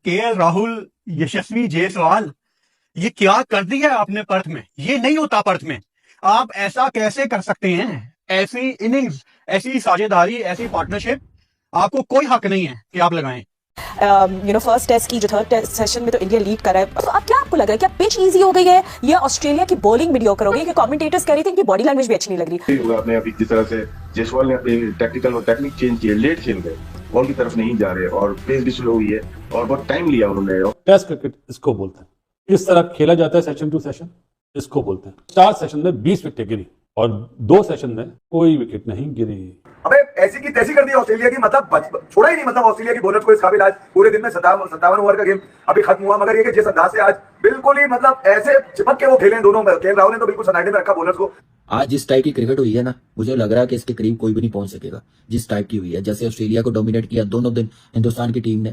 KL Rahul, यशस्वी जायसवाल, ये क्या कर दिया है आपने पर्थ में? ये नहीं होता पर्थ में। आप ऐसा कैसे कर सकते हैं? ऐसी इनिंग्स, ऐसी साझेदारी, ऐसी पार्टनरशिप आपको कोई हक नहीं है कि आप लगाएं। फर्स्ट टेस्ट की जो थर्ड टेस्ट सेशन में तो इंडिया लीड कर रहा है, तो अब क्या आपको लग रहा है क्या पिच इजी हो गई है या ऑस्ट्रेलिया की बॉलिंग मीडियोकर हो गई? कि कमेंटेटर्स कह रहे थे इनकी बॉडी लैंग्वेज भी अच्छी नहीं लग रही। आपने अभी जिस तरह से जायसवाल ने अपनी टेक्निकल और टेक्निक चेंज किए, लेट खेल गए, बॉल की तरफ नहीं जा रहे और पेस भी स्लो हुई है और बहुत टाइम लिया उन्होंने। टेस्ट क्रिकेट इसको बोलते हैं, इस तरह खेला जाता है सेशन टू सेशन, इसको बोलते हैं। 4 सेशन में 20 विकेटें गिरी और 2 सेशन में कोई विकेट नहीं गिरी। अबे ऐसी की तैसी कर दी ऑस्ट्रेलिया की, मतलब छोड़ा ही नहीं, मतलब ऑस्ट्रेलिया की बॉलर को इस काबिल। आज पूरे दिन में 57 ओवर का गेम अभी खत्म हुआ, मगर ये कि जिस अंदाज से आज बिल्कुल ही मतलब ऐसे चिपक के वो खेले दोनों, केएल राहुल ने तो बिल्कुल सन्नाटे में रखा बॉलर्स को। आज जिस टाइप की क्रिकेट हुई है ना, मुझे लग रहा है कि इसके करीब कोई भी नहीं पहुंच सकेगा जिस टाइप की हुई है। जैसे ऑस्ट्रेलिया को डोमिनेट किया दोनों दिन हिंदुस्तान की टीम ने।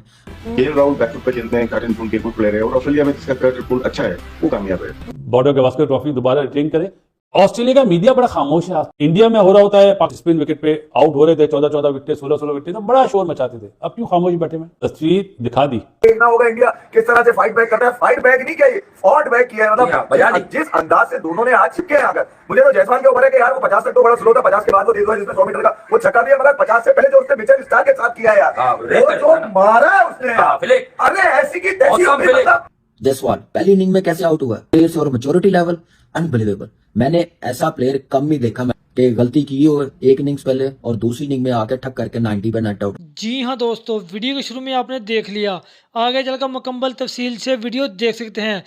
केएल राहुल बैकफुट पे खेलते हैं, कैप्टन पूल के गुड प्लेयर है और ऑस्ट्रेलिया में जिसका कैप्टन पूल अच्छा है वो कामयाब है। बॉर्डर गवास्कर ट्रॉफी दोबारा रिटेन करे। ऑस्ट्रेलिया का मीडिया बड़ा खामोश है। इंडिया में हो रहा होता है, स्पिन विकेट पे आउट हो रहे थे, 14 विकेट, 16 विकेट, तो बड़ा शोर मचाते थे। अब क्यों खामोश बैठे में? तस्वीर दिखा दी। देखना होगा इंडिया किस तरह से फाइट बैक करता है। फाइट बैक नहीं किया, फॉट बैक किया है। मतलब जिस अंदाज से दोनों ने आज चिपके हैं आकर, मुझे तो जायसवाल के ऊपर है कि यार वो 50 तक तो बड़ा स्लो था, 50 के बाद वो तेज हुआ जिसमें 100 मीटर का वो छक्का दिया, मगर 50 से पहले जो उसने मिचेल स्टार्क के साथ किया यार, वो जो मारा है उसने, अरे ऐसी की तैसी। जायसवाल पहली इनिंग में कैसे आउट हुआ? प्लेयर्स और मैच्योरिटी लेवल अनबिलीवेबल। मैंने ऐसा प्लेयर कम ही देखा कि गलती की हो एक इनिंग्स पहले और दूसरी इनिंग में आके ठक करके 90 पे नेट आउट। जी हाँ दोस्तों, वीडियो के शुरू में आपने देख लिया, आगे चलकर मुकम्मल तफसील से वीडियो देख सकते हैं।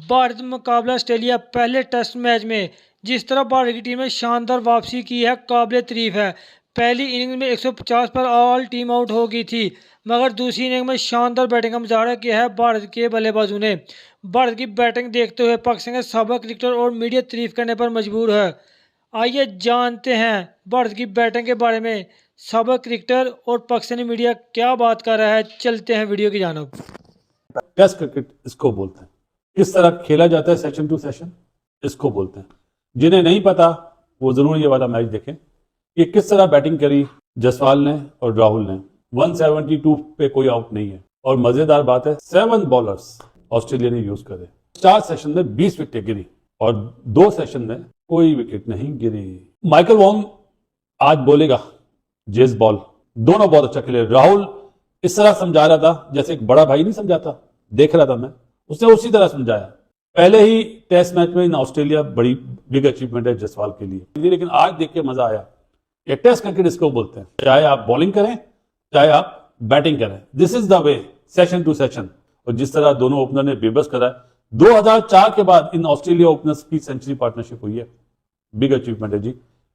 भारत मुकाबला ऑस्ट्रेलिया पहले टेस्ट मैच में जिस तरह भारत की टीम ने शानदार वापसी की है, काबिल तारीफ है। पहली इनिंग में 150 पर ऑल टीम आउट हो गई थी, मगर दूसरी इनिंग में शानदार बैटिंग का मुजाहरा किया है भारत के बल्लेबाजों ने। भारत की बैटिंग देखते हुए पाकिस्तान के साबिक क्रिकेटर और मीडिया तारीफ करने पर मजबूर है। आइए जानते हैं भारत की बैटिंग के बारे में। साबिक क्रिकेटर और पाकिस्तानी मीडिया क्या बात कर रहा है, चलते हैं वीडियो की जानिब। टेस्ट क्रिकेट इसको बोलते हैं, किस तरह खेला जाता है सेशन टू सेशन, इसको बोलते हैं। जिन्हें नहीं पता वो जरूर ये वाला मैच देखें कि किस तरह बैटिंग करी जायसवाल ने और राहुल ने। 172 पे कोई आउट नहीं है और मजेदार बात है 7 बॉलर्स ऑस्ट्रेलिया ने यूज करे। 4 सेशन में 20 विकेटें गिरी और 2 सेशन में कोई विकेट नहीं गिरी। माइकल वॉन्ग आज बोलेगा जेस बॉल, दोनों बहुत अच्छा खेले। राहुल इस तरह समझा रहा था जैसे एक बड़ा भाई नहीं समझाता, देख रहा था मैं, उसने उसी तरह समझाया। पहले ही टेस्ट मैच में इन ऑस्ट्रेलिया बड़ी बिग अचीवमेंट है जायसवाल के लिए, लेकिन आज देख के मजा आया। ये टेस्ट क्रिकेट इसको बोलते हैं, चाहे आप बॉलिंग करें चाहे आप बैटिंग करें, this is the way session to session. और जिस तरह दोनों ओपनर ने बेबस करा है, 2004 के बाद इन ऑस्ट्रेलिया ओपनर्स की सेंचुरी पार्टनरशिप हुई है, बिग अचीवमेंट है जी।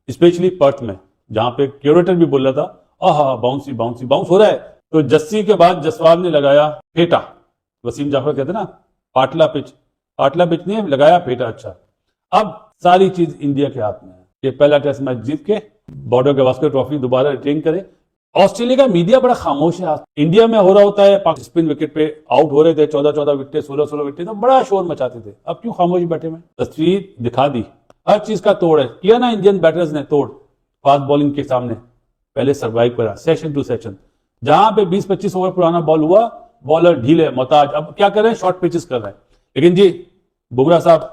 स्पेशली पर्थ में जहां पे क्यूरेटर भी बोल रहा था आहा बाउंसी बाउंसी बाउंस हो रहा है, तो जस्सी के बाद जायसवाल ने लगाया फेटा। वसीम जाफर कहते ना पाटला पिच नहीं लगाया फेटा। अच्छा, अब सारी चीज इंडिया के हाथ में है। ये पहला टेस्ट मैच जीत के बॉर्डर गवास्कर ट्रॉफी दोबारा रिटेन करे। ऑस्ट्रेलिया का मीडिया बड़ा खामोश है। इंडिया में हो रहा होता है, स्पिन विकेट पे आउट हो रहे थे, 14 विकेट, 16 विकेट, तो बड़ा शोर मचाते थे। अब क्यों खामोश बैठे में? तस्वीर दिखा दी, हर चीज का तोड़ है। किया ना इंडियन बैटर्स ने तोड़, फास्ट बॉलिंग के सामने पहले सर्वाइव करा सेशन टू सेशन। जहां पे 20-25 ओवर पुराना बॉल हुआ, बॉलर ढीले मोहताज, अब क्या कर रहे हैं, शॉर्ट पिचेस कर रहे हैं। लेकिन जी बुमराह साहब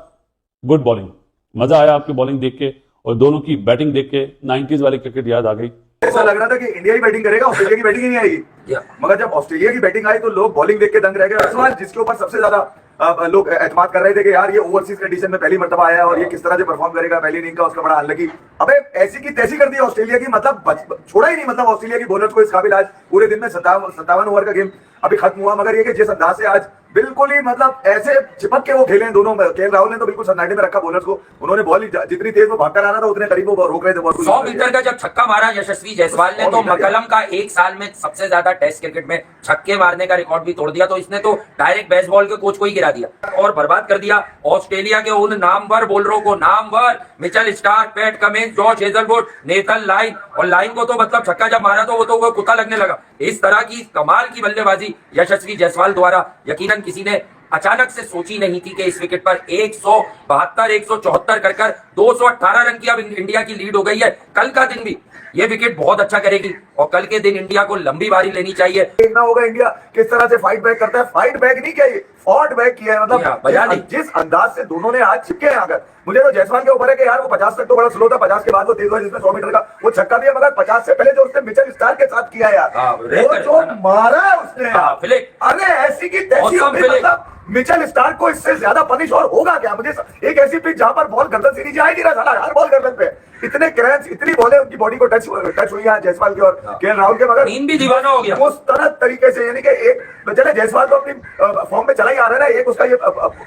गुड बॉलिंग, मजा आया आपकी बॉलिंग देख के और दोनों की बैटिंग देख के 90s वाली क्रिकेट याद आ गई। ऐसा लग रहा था कि इंडिया ही बैटिंग करेगा, ऑस्ट्रेलिया की बैटिंग ही नहीं आएगी। मगर जब ऑस्ट्रेलिया की बैटिंग आई तो लोग बॉलिंग देख के दंग रह गए। जिसके ऊपर सबसे ज्यादा लोग एतमाद कर रहे थे कि यार ये ओवरसीज कंडीशन में पहली मर्तबा आया और ये किस तरह से परफॉर्म करेगा, पहली इनिंग का उसका बड़ा अनलकी। अबे ऐसी की तैसी कर दी ऑस्ट्रेलिया की, मतलब छोड़ा ही नहीं, मतलब ऑस्ट्रेलिया की बॉलर्स को इस काबिल। आज पूरे दिन में 57 ओवर का गेम अभी खत्म हुआ, मगर ये कि जिस अंदाज से आज बिल्कुल ही मतलब ऐसे चिपक के वो खेले दोनों, केएल राहुल ने तो बिल्कुल सन्नाटे में रखा बॉलर्स को। उन्होंने बॉल जितनी तेज वो भागकर आना था उतने करीब वो रोक रहे थे। 100 मीटर का जब छक्का मारा यशस्वी जायसवाल ने, तो मकलम का एक साल में सबसे ज्यादा टेस्ट क्रिकेट में छक्के मारने का रिकॉर्ड भी तोड़ दिया। तो इसने तो डायरेक्ट बेसबॉल के कोच को ही गिरा दिया और बर्बाद कर दिया ऑस्ट्रेलिया के उन नामवर बॉलरों को। Namvar Mitchell Starc, PAT Cummins, George Hazlewood, Nathan line. और लाइन को तो मतलब छक्का जब मारा तो वो कुत्ता लगने लगा। इस तरह की कमाल की बल्लेबाजी यशस्वी जायसवाल द्वारा यकीनन किसी ने अचानक से सोची नहीं थी कि इस विकेट पर 172, 174 कर 218 रन की अब इंडिया की लीड हो गई है। कल का दिन भी ये विकेट बहुत अच्छा करेगी और कल के दिन इंडिया को लंबी बारी लेनी चाहिए। देखना होगा इंडिया किस तरह से फाइट बैक करता है। फाइट बैक नहीं किया, ये फॉट बैक किया है। मतलब जिस अंदाज से दोनों ने आज चिपके हैं अगर मुझे तो जायसवाल के ऊपर है कि यार वो 50 तक तो बड़ा स्लो था, 50 के बाद वो तेज हुआ जिसमें 100 मीटर का वो छक्का दिया, मगर 50 से पहले जो उसने मिचेल स्टार्क के साथ किया यार, वो जो मारा है उसने, अरे ऐसी की तैसी, मतलब मिचेल स्टार्क को इससे ज्यादा पनिश और होगा क्या? मुझे एक ऐसी पिच जहां पर बॉल गर्दन से नीचे आ ही नहीं रहा, साला हर बॉल गर्दन पे, इतने क्रैंच, इतनी बॉलें उनकी बॉडी को टच हुई है जायसवाल की और केएल राहुल के, मगर नींद भी दीवाना हो गया उस तरह तरीके से। यानी कि एक चले जायसवाल तो अपनी फॉर्म में चला ही आ रहा है ना, एक उसका ये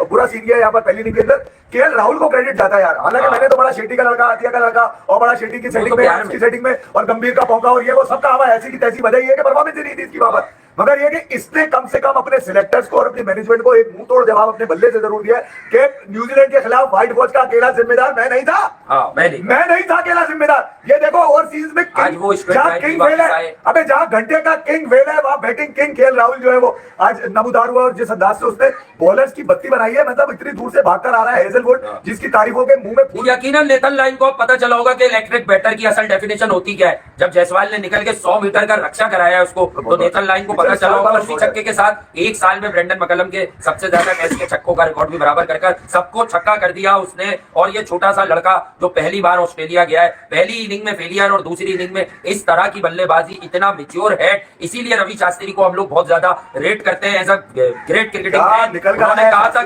बुरा सीन है यहाँ पर पहली इनिंग के अंदर, केएल राहुल को क्रेडिट जाता है यार। हालांकि मैंने तो बड़ा शेट्टी का लड़का, आतिया का लड़का और बड़ा शेट्टी की सेटिंग में, उसकी सेटिंग में और गंभीर का पौका और ये वो सबका हवा ऐसी की तैसी बजाई है कि परफॉर्मेंस ही नहीं थी इसकी वहां पर, मगर ये कि इसने कम से कम अपने सिलेक्टर्स को और अपनी मैनेजमेंट को एक मुंह तोड़ जवाब अपने बल्ले से जरूर दिया कि न्यूजीलैंड के खिलाफ व्हाइट फौज का अकेला जिम्मेदार मैं नहीं था। मैं नहीं था अकेला जिम्मेदार। ये देखो ओवरसीज में जहां किंग वेल है, अबे जहां घंटे का किंग वेल है वहां बैटिंग किंग केएल राहुल जो है वो आज नमूदार हुआ और जिस अंदाज से उसने बॉलर्स की बत्ती बनाई है, मतलब इतनी दूर से भागकर आ रहा है हेजलवुड जिसकी तारीफों के मुंह में यकीनन नेथन लाइन को पता चला होगा कि इलेक्ट्रिक बैटर की असल डेफिनेशन होती क्या है। जब जायसवाल ने निकल के 100 मीटर का रक्षा कराया है उसको, तो नेथन लाइन को पता चला होगा। उसी छक्के के साथ एक साल में ब्रेंडन मकलम के सबसे ज्यादा टेस्ट के छक्कों का रिकॉर्ड भी बराबर कर सबको छक्का कर दिया उसने। और ये छोटा सा लड़का जो पहली बार ऑस्ट्रेलिया गया है, पहली इनिंग में फेलियर और दूसरी इनिंग में इस तरह की बल्लेबाजी, इतना मैच्योर है, इसीलिए रवि शास्त्री को हम लोग बहुत ज्यादा रेट करते हैं as a great cricketing man. उन्होंने कहा था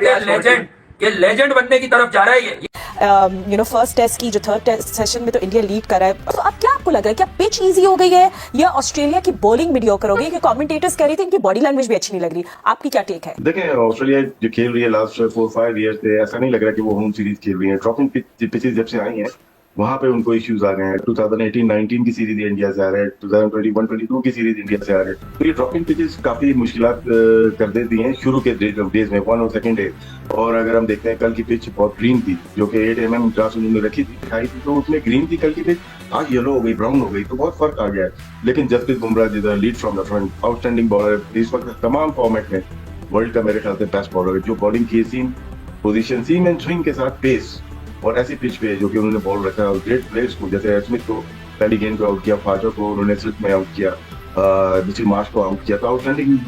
कि लेजेंड बनने की तरफ जा रहा है ये। फर्स्ट टेस्ट की जो थर्ड टेस्ट सेशन में तो इंडिया लीड कर रहा है, तो अब क्या आपको लग रहा है क्या पिच इजी हो गई है या ऑस्ट्रेलिया की बॉलिंग मीडियोकर हो गई? कि कमेंटेटर्स कह रहे थे इनकी बॉडी लैंग्वेज भी अच्छी नहीं लग रही, आपकी क्या टेक है? देखें ऑस्ट्रेलिया जो खेल रही है लास्ट 4-5 ईयर से, ऐसा नहीं लग रहा कि वो होम सीरीज खेल रही है। ड्रॉपिंग पिचेस जब से आई हैं वहां पे उनको इश्यूज आ गए हैं। 2018-19 की सीरीज इंडिया से आ रहे हैं, 2021-22 की सीरीज इंडिया से आ रहे हैं, तो ये ड्रॉपिंग पिचेस काफी मुश्किलात कर देती हैं शुरू के डेज में, 1 और 2nd डे। और अगर हम देखते हैं कल की पिच बहुत ग्रीन थी, जो कि 8 mm ग्रास उन्होंने रखी थी, दिखाई थी, तो उसमें ग्रीन थी कल की पिच, आज येलो हो गई, ब्राउन हो गई, तो बहुत फर्क आ गया है। लेकिन जसप्रीत बुमराह जिधर lead from the front, outstanding bowler, इस वक्त तमाम फॉर्मेट में वर्ल्ड का मेरे ख्याल से बेस्ट बॉलर है, जो बॉलिंग की सीम पोजीशन, सीम एंड स्विंग के साथ पेस और ऐसी पिच पे जो कि उन्होंने बॉल रखा और ग्रेट प्लेयर्स को, जैसे स्मिथ को पहली गेंद पे आउट किया, फाजर को उन्होंने स्लिप में आउट किया, मिचेल मार्श को आउट किया, तो आउटस्टैंडिंग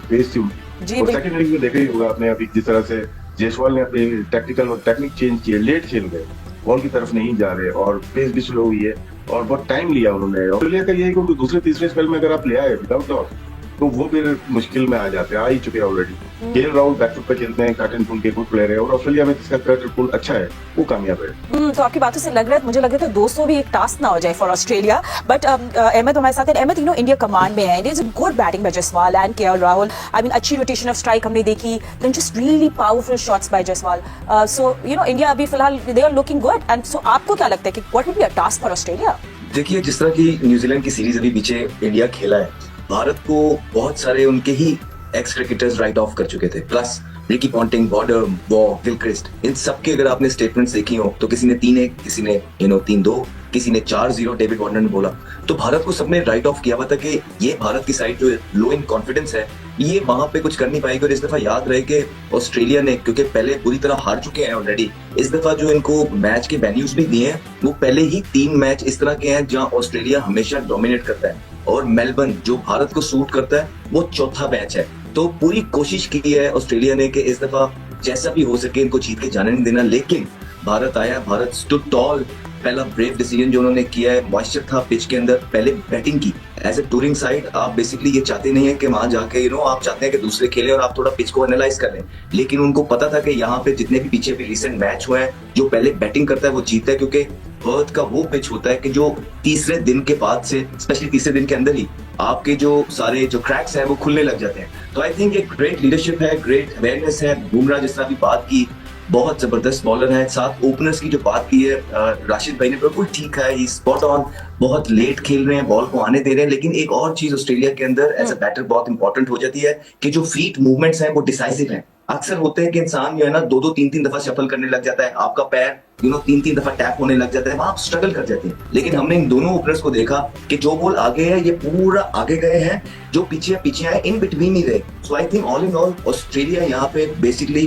पेस थी उनकी। और सेकंड इनिंग में देखा ही होगा आपने अभी जिस तरह से जायसवाल ने अपने टेक्निक चेंज किए, लेट खेल गए, बॉल की तरफ नहीं जा रहे और पेस भी स्लो हुई है और बहुत टाइम लिया उन्होंने। ऑस्ट्रेलिया का ये है कि दूसरे तीसरे स्पेल में अगर आप ले आए विदाउट लॉस तो वो फिर मुश्किल में आ जाते हैं, आ ही चुके हैं ऑलरेडी। केएल राहुल बैकफुट पे खेलते हैं, कैप्टन पुल के गुड प्लेयर है और ऑस्ट्रेलिया में जिसका कैप्टन पुल अच्छा है वो कामयाब है। तो आपकी बातों से लग रहा है, मुझे लग रहा था 200 भी एक टास्क ना हो जाए फॉर ऑस्ट्रेलिया, बट अहमद हमारे साथ है। अहमद, इंडिया कमांड में है, there is good batting by Jaiswal and KL Rahul, I mean अच्छी रोटेशन ऑफ स्ट्राइक हमने देखी, then just really powerful shots by Jaiswal. So India अभी फिलहाल they are looking good, and so आपको क्या लगता है कि what will be a task for Australia? देखिए, जिस तरह की न्यूजीलैंड की सीरीज अभी पीछे इंडिया खेला है, भारत को बहुत सारे उनके ही एक्स क्रिकेटर्स राइट ऑफ कर चुके थे, plus Ricky Ponting, Border, Waugh, Gilchrist, इन सबके अगर आपने स्टेटमेंट्स देखी हो तो किसी ने 3-1, किसी ने 3-2, किसी ने 4-0 डेविड वार्नर ने बोला, तो भारत को सबने राइट ऑफ किया हुआ था कि ये भारत की साइड जो लो इन कॉन्फिडेंस है ये वहां पे कुछ कर नहीं पाएगी। और इस दफा याद रहे कि ऑस्ट्रेलिया ने, क्योंकि पहले पूरी तरह हार चुके हैं ऑलरेडी, इस दफा जो इनको मैच के वेन्यूज भी दिए हैं वो पहले ही 3 मैच इस तरह के हैं जहां ऑस्ट्रेलिया हमेशा डोमिनेट करता है, और मेलबर्न जो भारत को सूट करता है वो चौथा मैच है। तो पूरी कोशिश की है ऑस्ट्रेलिया ने कि इस दफा जैसा भी हो सके इनको जीत के जाने नहीं देना, लेकिन भारत आया, भारत स्टूड टॉल। पहला ब्रेव डिसीजन जो उन्होंने किया है, मॉइस्चर था पिच के अंदर, पहले बैटिंग की। एज ए टूरिंग साइड आप बेसिकली ये चाहते नहीं है कि वहां जाके आप चाहते हैं कि दूसरे खेले और आप थोड़ा पिच को एनालाइज कर लें, लेकिन उनको पता था कि यहाँ पे जितने भी पीछे भी रिसेंट मैच हुए हैं, जो पहले बैटिंग करता है वो जीतता है, क्योंकि पर्थ का वो पिच होता है कि जो तीसरे दिन के बाद से, स्पेशली तीसरे दिन के अंदर ही आपके जो सारे जो क्रैक्स हैं वो खुलने लग जाते हैं। तो आई थिंक एक ग्रेट लीडरशिप है, ग्रेट अवेयरनेस है। बुमराह जिस तरह भी बात की, बहुत जबरदस्त बॉलर है। साथ ओपनर्स की जो बात की है राशिद भाई ने, बिल्कुल ठीक है, ही स्पॉट ऑन, बहुत लेट खेल रहे हैं, बॉल को आने दे रहे हैं। लेकिन एक और चीज ऑस्ट्रेलिया के अंदर एज अ बैटर बहुत इंपॉर्टेंट हो जाती है कि जो फीट मूवमेंट्स हैं वो डिसाइसिव हैं। अक्सर होते हैं कि इंसान जो है ना 2-2 3-3 दफा शफल करने लग जाता है, आपका पैर 3-3 दफा टैप होने लग जाता है, वहां आप स्ट्रगल कर जाते हैं। लेकिन हमने इन दोनों ओपनर्स को देखा कि जो बॉल आगे है ये पूरा आगे गए हैं, जो पीछे आए इन बिटवीन ही रहे। So I think all in all Australia यहाँ पे बेसिकली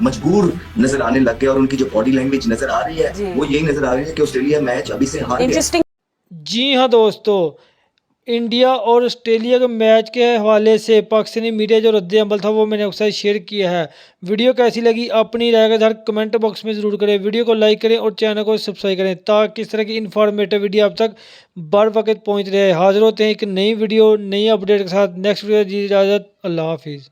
मजबूर नजर आने लग गया, और उनकी जो बॉडी लैंग्वेज नजर आ रही है वो यही नजर आ रही है कि ऑस्ट्रेलिया मैच अभी से हार गया। Interesting. जी हाँ दोस्तों, इंडिया और ऑस्ट्रेलिया के मैच के हवाले से पाकिस्तानी मीडिया जो रद्द अमल था वो मैंने आपके साथ शेयर किया है। वीडियो कैसी लगी अपनी राय का इज़हार कमेंट बॉक्स में ज़रूर करें, वीडियो को लाइक करें और चैनल को सब्सक्राइब करें ताकि इस तरह की इन्फॉर्मेटिव वीडियो आप तक बर वक्त पहुँच रहे। हाजिर होते हैं एक नई वीडियो नई अपडेट के साथ। नेक्स्ट वीडियो दी इजाज़त, अल्लाह हाफिज़।